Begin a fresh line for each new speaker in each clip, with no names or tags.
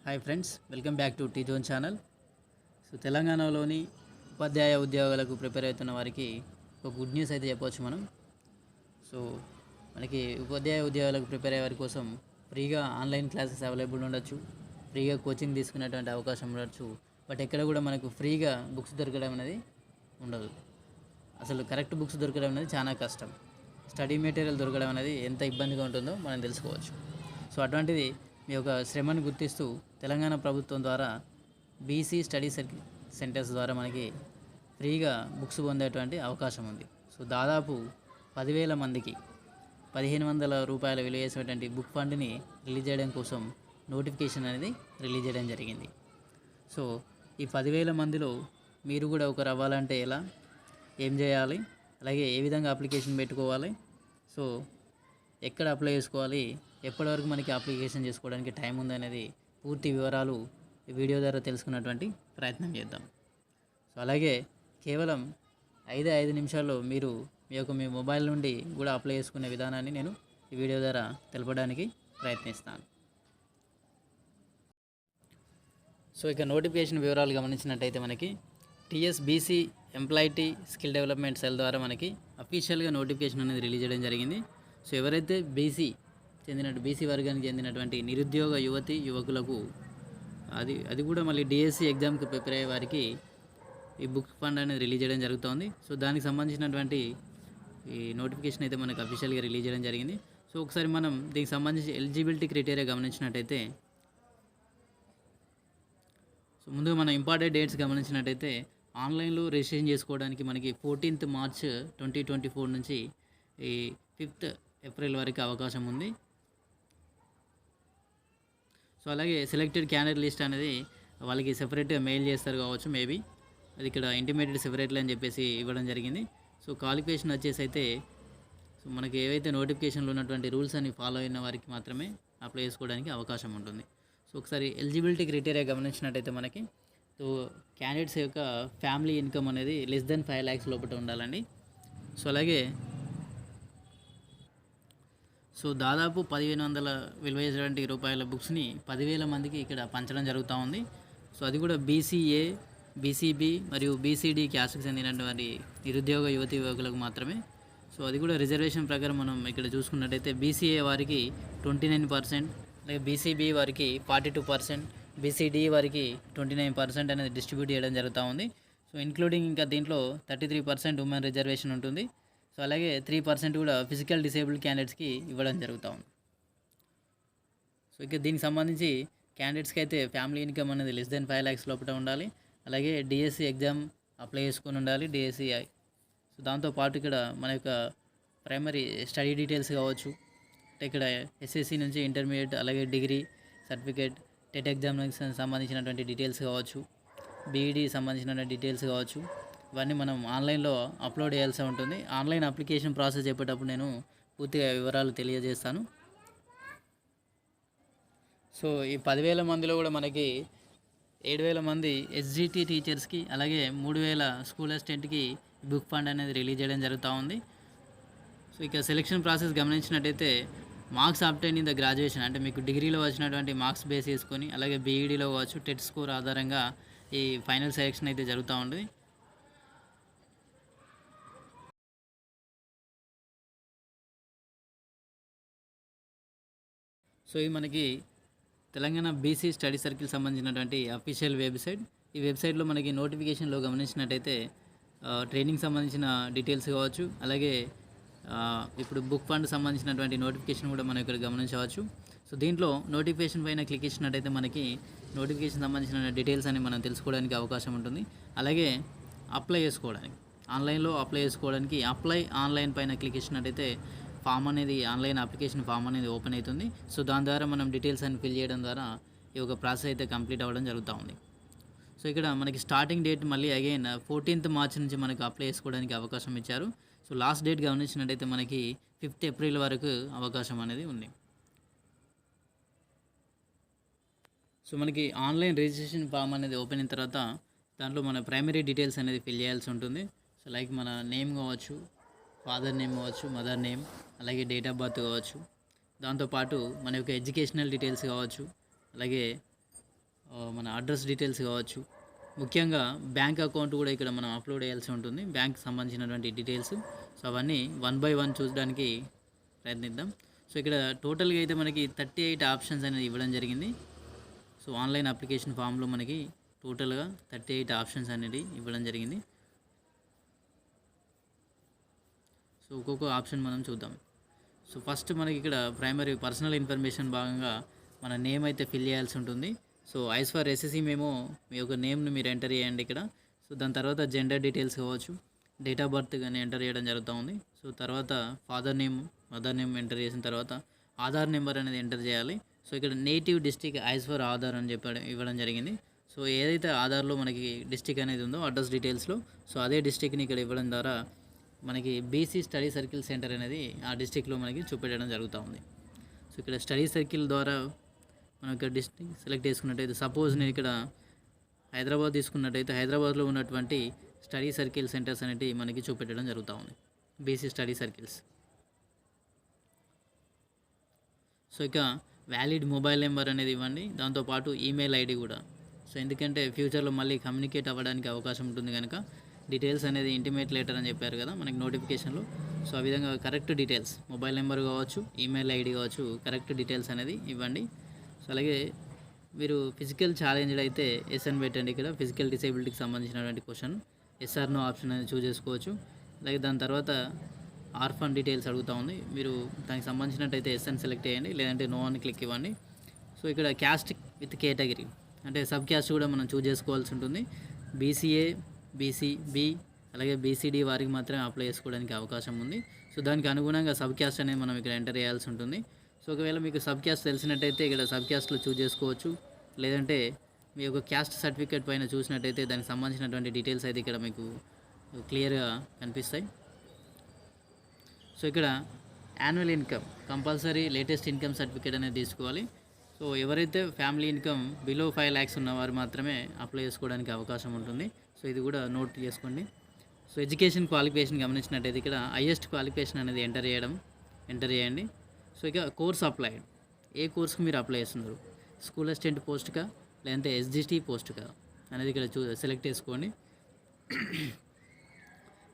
Hi friends, welcome back to tea zone channel. So తెలంగాణలోని ఉపాధ్యాయ ఉద్యోగాలకు prepare అవుతున్న వారికి ఒక గుడ్ న్యూస్ అయితే చెప్పవచ్చు మనం. సో మనకి ఉపాధ్యాయ ఉద్యోగాలకు ప్రిపేర్ అయ్యే వారి కోసం ఫ్రీగా ఆన్లైన్ క్లాసెస్ అవైలబుల్ ఉండొచ్చు, ఫ్రీగా కోచింగ్ తీసుకునేటువంటి అవకాశం ఉండొచ్చు. బట్ ఎక్కడ కూడా మనకు ఫ్రీగా బుక్స్ దొరకడం అనేది ఉండదు. అసలు కరెక్ట్ బుక్స్ దొరకడం అనేది చాలా కష్టం. స్టడీ మెటీరియల్ దొరకడం అనేది ఎంత ఇబ్బందిగా ఉంటుందో మనం తెలుసుకోవచ్చు. సో అటువంటిది మీ యొక్క శ్రమను గుర్తిస్తూ తెలంగాణ ప్రభుత్వం ద్వారా బీసీ స్టడీ సెంటర్స్ ద్వారా మనకి ఫ్రీగా బుక్స్ పొందేటువంటి అవకాశం ఉంది. సో దాదాపు 10,000 మందికి 1,500 రూపాయల విలువ చేసేటువంటి బుక్ ఫండ్ని రిలీజ్ చేయడం కోసం నోటిఫికేషన్ అనేది రిలీజ్ చేయడం జరిగింది. సో ఈ 10,000 మందిలో మీరు కూడా ఒకరు అవ్వాలంటే ఎలా, ఏం చేయాలి, అలాగే ఏ విధంగా అప్లికేషన్ పెట్టుకోవాలి, సో ఎక్కడ అప్లై చేసుకోవాలి, ఎప్పటి వరకు మనకి అప్లికేషన్ చేసుకోవడానికి టైం ఉందనేది పూర్తి వివరాలు ఈ వీడియో ద్వారా తెలుసుకున్నటువంటి ప్రయత్నం చేద్దాం. సో అలాగే కేవలం 5 నిమిషాల్లో మీరు మీ మొబైల్ నుండి కూడా అప్లై చేసుకునే విధానాన్ని నేను ఈ వీడియో ద్వారా తెలపడానికి ప్రయత్నిస్తాను. సో ఇక నోటిఫికేషన్ వివరాలు గమనించినట్టయితే మనకి టీఎస్బీసీ ఎంప్లాయిటీ స్కిల్ డెవలప్మెంట్ సెల్ ద్వారా మనకి అఫీషియల్గా నోటిఫికేషన్ అనేది రిలీజ్ చేయడం జరిగింది. సో ఎవరైతే బీసీ వర్గానికి చెందినటువంటి నిరుద్యోగ యువకులకు అది కూడా మళ్ళీ డిఎస్సి ఎగ్జామ్కి ప్రిపేర్ అయ్యే వారికి ఈ బుక్ ఫండ్ అనేది రిలీజ్ చేయడం జరుగుతుంది. సో దానికి సంబంధించినటువంటి ఈ నోటిఫికేషన్ అయితే మనకు అఫీషియల్గా రిలీజ్ చేయడం జరిగింది. సో ఒకసారి మనం దీనికి సంబంధించి ఎలిజిబిలిటీ క్రైటీరియా గమనించినట్టయితే, సో ముందుగా మనం ఇంపార్టెంట్ డేట్స్ గమనించినట్టయితే ఆన్లైన్లో రిజిస్ట్రేషన్ చేసుకోవడానికి మనకి 14th మార్చ్ 2024 నుంచి ఈ 5th ఏప్రిల్ వరకు అవకాశం ఉంది. సో అలాగే సెలెక్టెడ్ క్యాండిడేట్ లిస్ట్ అనేది వాళ్ళకి సెపరేట్గా మెయిల్ చేస్తారు కావచ్చు, మేబీ అది ఇక్కడ ఇంటిమేటెడ్ సెపరేట్లీ అని చెప్పేసి ఇవ్వడం జరిగింది. సో క్వాలిఫికేషన్ వచ్చేసి అయితే సో మనకి ఏవైతే నోటిఫికేషన్లో ఉన్నటువంటి రూల్స్ అని ఫాలో అయిన వారికి మాత్రమే అప్లై చేసుకోవడానికి అవకాశం ఉంటుంది. సో ఒకసారి ఎలిజిబిలిటీ క్రైటీరియా గమనించినట్టయితే మనకి సో క్యాండిడేట్స్ యొక్క ఫ్యామిలీ ఇన్కమ్ అనేది లెస్ దెన్ 5 lakhs లోపల ఉండాలండి. సో అలాగే సో దాదాపు 1,500 విలువ చేసేటువంటి రూపాయల బుక్స్ని 10,000 మందికి ఇక్కడ పంచడం జరుగుతూ ఉంది. సో అది కూడా బీసీఏ, బీసీబీ మరియు బీసీడీ క్యాస్ట్కి చెందినటువంటి నిరుద్యోగ యువకులకు మాత్రమే. సో అది కూడా రిజర్వేషన్ ప్రకారం మనం ఇక్కడ చూసుకున్నట్టయితే బీసీఏ వారికి 29%, అలాగే బీసీబీ వారికి 42%, బీసీడీ వారికి 29% అనేది డిస్ట్రిబ్యూట్ చేయడం జరుగుతూ ఉంది. సో ఇంక్లూడింగ్ ఇంకా దీంట్లో 33% ఉమెన్ రిజర్వేషన్ ఉంటుంది. సో అలాగే 3% కూడా ఫిజికల్ డిసేబుల్డ్ క్యాండిడేట్స్కి ఇవ్వడం జరుగుతూ ఉంది. సో ఇక దీనికి సంబంధించి క్యాండిడేట్స్కి అయితే ఫ్యామిలీ ఇన్కమ్ అనేది లెస్ దెన్ 5 lakhs లోపల ఉండాలి. అలాగే డిఎస్సి ఎగ్జామ్ అప్లై చేసుకొని ఉండాలి, డిఎస్సిఐ. సో దాంతోపాటు ఇక్కడ మన యొక్క ప్రైమరీ స్టడీ డీటెయిల్స్ కావచ్చు, ఇక్కడ ఎస్ఎస్సి నుంచి ఇంటర్మీడియట్, అలాగే డిగ్రీ సర్టిఫికేట్, టెట్ ఎగ్జామ్కి సంబంధించినటువంటి డీటెయిల్స్ కావచ్చు, బీఈడీ సంబంధించినటువంటి డీటెయిల్స్ కావచ్చు, ఇవన్నీ మనం ఆన్లైన్లో అప్లోడ్ చేయాల్సి ఉంటుంది. ఆన్లైన్ అప్లికేషన్ ప్రాసెస్ చెప్పేటప్పుడు నేను పూర్తిగా వివరాలు తెలియజేస్తాను. సో ఈ 10,000 మందిలో కూడా మనకి 7,000 మంది ఎస్జిటి టీచర్స్కి, అలాగే 3,000 స్కూల్ అసిస్టెంట్కి బుక్ ఫండ్ అనేది రిలీజ్ చేయడం జరుగుతూ ఉంది. సో ఇక సెలెక్షన్ ప్రాసెస్ గమనించినట్టయితే మార్క్స్ ఆబ్టైన్ ఇన్ ద గ్రాడ్యుయేషన్, అంటే మీకు డిగ్రీలో వచ్చినటువంటి మార్క్స్ బేస్ చేసుకొని, అలాగే బీఈడీలో కావచ్చు టెట్ స్కోర్ ఆధారంగా ఈ ఫైనల్ సెలెక్షన్ అయితే జరుగుతూ ఉంది. సో ఇది మనకి తెలంగాణ బీసీ స్టడీ సర్కిల్ సంబంధించినటువంటి అఫీషియల్ వెబ్సైట్. ఈ వెబ్సైట్లో మనకి నోటిఫికేషన్లో గమనించినట్టయితే ట్రైనింగ్ సంబంధించిన డీటెయిల్స్ కావచ్చు, అలాగే ఇప్పుడు బుక్ ఫండ్ సంబంధించినటువంటి నోటిఫికేషన్ కూడా మనం ఇక్కడ గమనించవచ్చు. సో దీంట్లో నోటిఫికేషన్ పైన క్లిక్ ఇచ్చినట్టయితే మనకి నోటిఫికేషన్ సంబంధించిన డీటెయిల్స్ అని మనం తెలుసుకోవడానికి అవకాశం ఉంటుంది. అలాగే అప్లై చేసుకోవడానికి, ఆన్లైన్లో అప్లై చేసుకోవడానికి అప్లై ఆన్లైన్ పైన క్లిక్ ఇచ్చినట్టయితే ఫామ్ అనేది, ఆన్లైన్ అప్లికేషన్ ఫామ్ అనేది ఓపెన్ అవుతుంది. సో దాని ద్వారా మనం డీటెయిల్స్ అని ఫిల్ చేయడం ద్వారా ఈ యొక్క ప్రాసెస్ అయితే కంప్లీట్ అవ్వడం జరుగుతూ ఉంది. సో ఇక్కడ మనకి స్టార్టింగ్ డేట్ మళ్ళీ అగైన్ 14th మార్చ్ నుంచి మనకి అప్లై చేసుకోవడానికి అవకాశం ఇచ్చారు. సో లాస్ట్ డేట్ గమనించినట్టయితే మనకి 5th ఏప్రిల్ వరకు అవకాశం అనేది ఉంది. సో మనకి ఆన్లైన్ రిజిస్ట్రేషన్ ఫామ్ అనేది ఓపెన్ అయిన తర్వాత దాంట్లో మన ప్రైమరీ డీటెయిల్స్ అనేది ఫిల్ చేయాల్సి ఉంటుంది. సో లైక్ మన నేమ్ కావచ్చు, ఫాదర్ నేమ్ కావచ్చు, మదర్ నేమ్, అలాగే డేట్ ఆఫ్ బర్త్ కావచ్చు, దాంతోపాటు మన యొక్క ఎడ్యుకేషనల్ డీటెయిల్స్ కావచ్చు, అలాగే మన అడ్రస్ డీటెయిల్స్ కావచ్చు, ముఖ్యంగా బ్యాంక్ అకౌంట్ కూడా ఇక్కడ మనం అప్లోడ్ చేయాల్సి ఉంటుంది, బ్యాంక్ సంబంధించినటువంటి డీటెయిల్స్. సో అవన్నీ వన్ బై వన్ చూడడానికి ప్రయత్నిద్దాం. సో ఇక్కడ టోటల్గా అయితే మనకి 38 ఆప్షన్స్ అనేది ఇవ్వడం జరిగింది. సో ఆన్లైన్ అప్లికేషన్ ఫామ్లో మనకి టోటల్గా 38 ఆప్షన్స్ అనేది ఇవ్వడం జరిగింది. సో ఒక్కొక్క ఆప్షన్ మనం చూద్దాం. సో ఫస్ట్ మనకి ఇక్కడ ప్రైమరీ పర్సనల్ ఇన్ఫర్మేషన్ భాగంగా మన నేమ్ అయితే ఫిల్ చేయాల్సి ఉంటుంది. సో ఐస్ ఫర్ ఎస్ఎస్సి మేము మీ యొక్క నేమ్ని మీరు ఎంటర్ చేయండి ఇక్కడ. సో దాని తర్వాత జెండర్ డీటెయిల్స్ కావచ్చు, డేట్ ఆఫ్ బర్త్ కానీ ఎంటర్ చేయడం జరుగుతూ ఉంది. సో తర్వాత father name, mother name enter చేసిన తర్వాత ఆధార్ నెంబర్ అనేది ఎంటర్ చేయాలి. సో ఇక్కడ native district ice for Aadhaar అని ఇవ్వడం జరిగింది. సో ఏదైతే ఆధార్లో మనకి డిస్టిక్ అనేది ఉందో అడ్రస్ డీటెయిల్స్లో, సో అదే డిస్టిక్ని ఇక్కడ ఇవ్వడం ద్వారా మనకి బీసీ స్టడీ సర్కిల్ సెంటర్ అనేది ఆ డిస్టిక్లో మనకి చూపెట్టడం జరుగుతూ ఉంది. సో ఇక్కడ స్టడీ సర్కిల్ ద్వారా మనం ఇక్కడ డిస్ట్రిక్ట్ సెలెక్ట్ చేసుకున్నట్టయితే, సపోజ్ నేను ఇక్కడ హైదరాబాద్ తీసుకున్నట్టయితే హైదరాబాద్లో ఉన్నటువంటి స్టడీ సర్కిల్ సెంటర్స్ అనేవి మనకి చూపెట్టడం జరుగుతూ ఉంది, బీసీ స్టడీ సర్కిల్స్. సో ఇక వ్యాలిడ్ మొబైల్ నెంబర్ అనేది ఇవ్వండి, దాంతోపాటు ఈమెయిల్ ఐడి కూడా. సో ఎందుకంటే ఫ్యూచర్లో మళ్ళీ కమ్యూనికేట్ అవ్వడానికి అవకాశం ఉంటుంది కనుక డీటెయిల్స్ అనేది ఇంటిమేట్ లెటర్ అని చెప్పారు కదా మనకి నోటిఫికేషన్లో. సో ఆ విధంగా కరెక్ట్ డీటెయిల్స్, మొబైల్ నెంబర్ కావచ్చు, ఈమెయిల్ ఐడి కావచ్చు, కరెక్ట్ డీటెయిల్స్ అనేది ఇవ్వండి. సో అలాగే మీరు ఫిజికల్ ఛాలెంజ్డ్ అయితే ఎస్ అని పెట్టండి. ఇక్కడ ఫిజికల్ డిసేబిలిటీకి సంబంధించినటువంటి క్వశ్చన్ ఎస్ఆర్ నో ఆప్షన్ అనేది చూస్ చేసుకోవచ్చు. అలాగే దాని తర్వాత ఆర్ఫన్ డీటెయిల్స్ అడుగుతూ ఉంది, మీరు దానికి సంబంధించినట్టయితే ఎస్ అని సెలెక్ట్ చేయండి, లేదంటే నో అని క్లిక్ ఇవ్వండి. సో ఇక్కడ క్యాస్ట్ విత్ కేటగిరీ అంటే సబ్ క్యాస్ట్ కూడా మనం చూస్ చేసుకోవాల్సి ఉంటుంది. బీసీఏ, బీసీబీ అలాగే బీసీడీ వారికి మాత్రమే అప్లై చేసుకోవడానికి అవకాశం ఉంది. సో దానికి అనుగుణంగా సబ్ క్యాస్ట్ అనేది మనం ఇక్కడ ఎంటర్ చేయాల్సి ఉంటుంది. సో ఒకవేళ మీకు సబ్ క్యాస్ట్ తెలిసినట్టయితే ఇక్కడ సబ్ క్యాస్ట్లో చూస్ చేసుకోవచ్చు, లేదంటే మీ యొక్క క్యాస్ట్ సర్టిఫికేట్ పైన చూసినట్టయితే దానికి సంబంధించినటువంటి డీటెయిల్స్ అయితే ఇక్కడ మీకు క్లియర్గా కనిపిస్తాయి. సో ఇక్కడ annual income compulsory latest income certificate అనేది తీసుకోవాలి. సో ఎవరైతే ఫ్యామిలీ ఇన్కమ్ బిలో 5 lakhs ఉన్నవారు మాత్రమే అప్లై చేసుకోవడానికి అవకాశం ఉంటుంది. సో ఇది కూడా నోట్ చేసుకోండి. సో ఎడ్యుకేషన్ క్వాలిఫికేషన్ గమనించినట్టయితే ఇక్కడ హైయెస్ట్ క్వాలిఫికేషన్ అనేది ఎంటర్ చేయండి. సో ఇక కోర్స్ అప్లైడ్, ఏ కోర్స్కి మీరు అప్లై చేస్తున్నారు, స్కూల్ అసిస్టెంట్ పోస్ట్కా లేదంటే ఎస్జిటి పోస్ట్కా అనేది ఇక్కడ సెలెక్ట్ చేసుకోండి.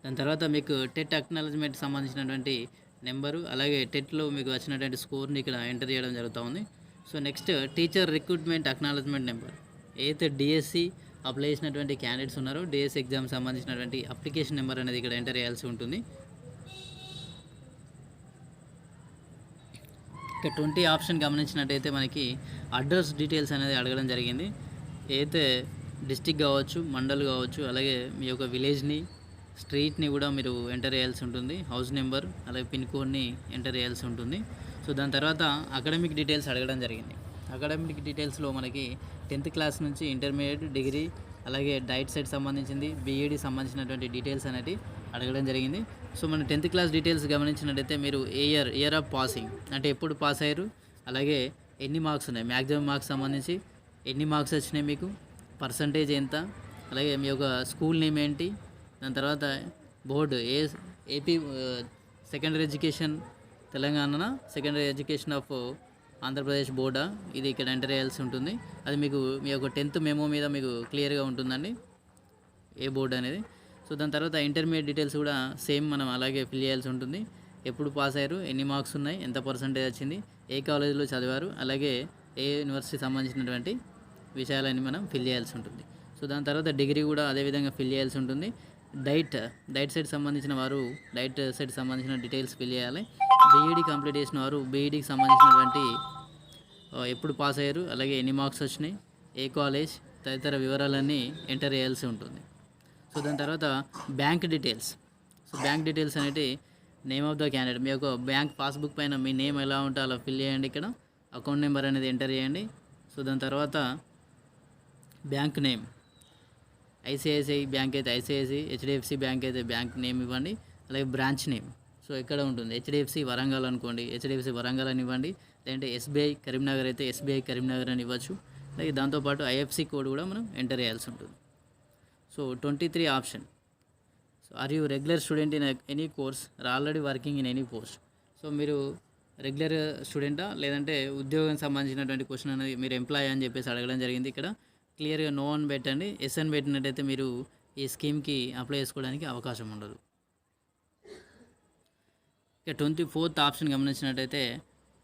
దాని తర్వాత మీకు టెట్ అక్నాలజ్మెంట్ సంబంధించినటువంటి నెంబరు అలాగే టెట్లో మీకు వచ్చినటువంటి స్కోర్ని ఇక్కడ ఎంటర్ చేయడం జరుగుతూ ఉంది. So next teacher recruitment acknowledgement number, ఏదైతే డిఎస్సి అప్లై చేసినటువంటి క్యాండిడేట్స్ ఉన్నారో డిఎస్సి ఎగ్జామ్ సంబంధించినటువంటి అప్లికేషన్ నెంబర్ అనేది ఇక్కడ ఎంటర్ చేయాల్సి ఉంటుంది. ఇక 20 ఆప్షన్ గమనించినట్టయితే మనకి అడ్రస్ డీటెయిల్స్ అనేది అడగడం జరిగింది. ఏదైతే డిస్టిక్ కావచ్చు, మండల్ కావచ్చు, అలాగే మీ యొక్క విలేజ్ని, స్ట్రీట్ని కూడా మీరు ఎంటర్ చేయాల్సి ఉంటుంది, హౌస్ నెంబర్ అలాగే పిన్ కోడ్ని ఎంటర్ చేయాల్సి ఉంటుంది. సో దాని తర్వాత అకాడమిక్ డీటెయిల్స్ అడగడం జరిగింది. అకాడమిక్ డీటెయిల్స్లో మనకి 10th క్లాస్ నుంచి ఇంటర్మీడియట్, డిగ్రీ అలాగే డైట్ సెట్ సంబంధించింది, బీఈడి సంబంధించినటువంటి డీటెయిల్స్ అనేది అడగడం జరిగింది. సో మన 10th క్లాస్ డీటెయిల్స్ గమనించినట్టయితే మీరు ఇయర్ ఆఫ్ పాసింగ్ అంటే ఎప్పుడు పాస్ అయ్యారు, అలాగే ఎన్ని మార్క్స్ ఉన్నాయి, మ్యాక్సిమం మార్క్స్ సంబంధించి ఎన్ని మార్క్స్ వచ్చినాయి, మీకు పర్సంటేజ్ ఎంత, అలాగే మీ యొక్క స్కూల్ నేమ్ ఏంటి, దాని తర్వాత board AP secondary education Telangana, secondary education of Andhra Pradesh బోర్డా, ఇది ఇక్కడ ఎంటర్ చేయాల్సి ఉంటుంది. అది మీకు మీ యొక్క 10th మెమో మీద మీకు క్లియర్గా ఉంటుందండి ఏ బోర్డు అనేది. సో దాని తర్వాత ఇంటర్మీడియట్ డీటెయిల్స్ కూడా సేమ్ మనం అలాగే ఫిల్ చేయాల్సి ఉంటుంది, ఎప్పుడు పాస్ అయ్యారు, ఎన్ని మార్క్స్ ఉన్నాయి, ఎంత పర్సంటేజ్ వచ్చింది, ఏ కాలేజీలో చదివారు, అలాగే ఏ యూనివర్సిటీ సంబంధించినటువంటి విషయాలన్నీ మనం ఫిల్ చేయాల్సి ఉంటుంది. సో దాని తర్వాత డిగ్రీ కూడా అదేవిధంగా ఫిల్ చేయాల్సి ఉంటుంది. డైట్ సెట్ సంబంధించిన వారు డైట్ సెట్ సంబంధించిన డీటెయిల్స్ ఫిల్ చేయాలి. బీఈడి కంప్లీట్ చేసిన వారు బీఈడికి సంబంధించినటువంటి ఎప్పుడు పాస్ అయ్యారు, అలాగే ఎన్ని మార్క్స్ వచ్చినాయి, ఏ కాలేజ్ తదితర వివరాలన్నీ ఎంటర్ చేయాల్సి ఉంటుంది. సో దాని తర్వాత bank details. So bank details అనేవి నేమ్ ఆఫ్ ద క్యాండిడేట్, మీ యొక్క బ్యాంక్ పాస్బుక్ పైన మీ నేమ్ ఎలా ఉంటే అలా ఫిల్ చేయండి. ఇక్కడ అకౌంట్ నెంబర్ అనేది ఎంటర్ చేయండి. సో దాని తర్వాత బ్యాంక్ నేమ్, ఐసిఐసిఐ బ్యాంక్ అయితే ఐసిఐసిఐ, హెచ్డిఎఫ్సి బ్యాంక్ అయితే బ్యాంక్ నేమ్ ఇవ్వండి. అలాగే బ్రాంచ్ నేమ్, సో ఎక్కడ ఉంటుంది, హెచ్డిఎఫ్సి వరంగల్ అనుకోండి, హెచ్డిఎఫ్సి వరంగల్ అని ఇవ్వండి. లేదంటే ఎస్బీఐ కరీంనగర్ అయితే ఎస్బీఐ కరీంనగర్ అని ఇవ్వచ్చు. అలాగే దాంతోపాటు ఐఎఫ్సి కోడ్ కూడా మనం ఎంటర్ చేయాల్సి ఉంటుంది. So 23 option. So are you regular student in any course, or already working in any post. So మీరు రెగ్యులర్ స్టూడెంటా లేదంటే ఉద్యోగం సంబంధించినటువంటి క్వశ్చన్ అనేది మీరు ఎంప్లాయ్ అని చెప్పేసి అడగడం జరిగింది. ఇక్కడ క్లియర్గా నో అని పెట్టండి. ఎస్ అని పెట్టినట్టయితే మీరు ఈ స్కీమ్కి అప్లై చేసుకోవడానికి అవకాశం ఉండదు. ఇక 24th ఆప్షన్ గమనించినట్టయితే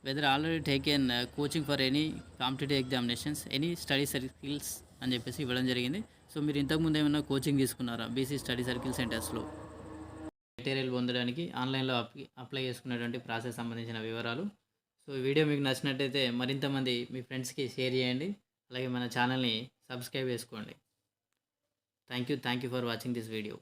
whether already taken coaching for any competitive examinations any study circles అని చెప్పేసి ఇవ్వడం జరిగింది. సో మీరు ఇంతకుముందు ఏమైనా కోచింగ్ తీసుకున్నారా బీసీ స్టడీ సర్కిల్ సెంటర్స్లో? మెటీరియల్ పొందడానికి ఆన్లైన్లో అప్లై చేసుకునేటువంటి ప్రాసెస్ సంబంధించిన వివరాలు. సో ఈ వీడియో మీకు నచ్చినట్టయితే మరింతమంది మీ ఫ్రెండ్స్కి షేర్ చేయండి. అలాగే మన ఛానల్ని సబ్స్క్రైబ్ చేసుకోండి. Thank you for watching this video.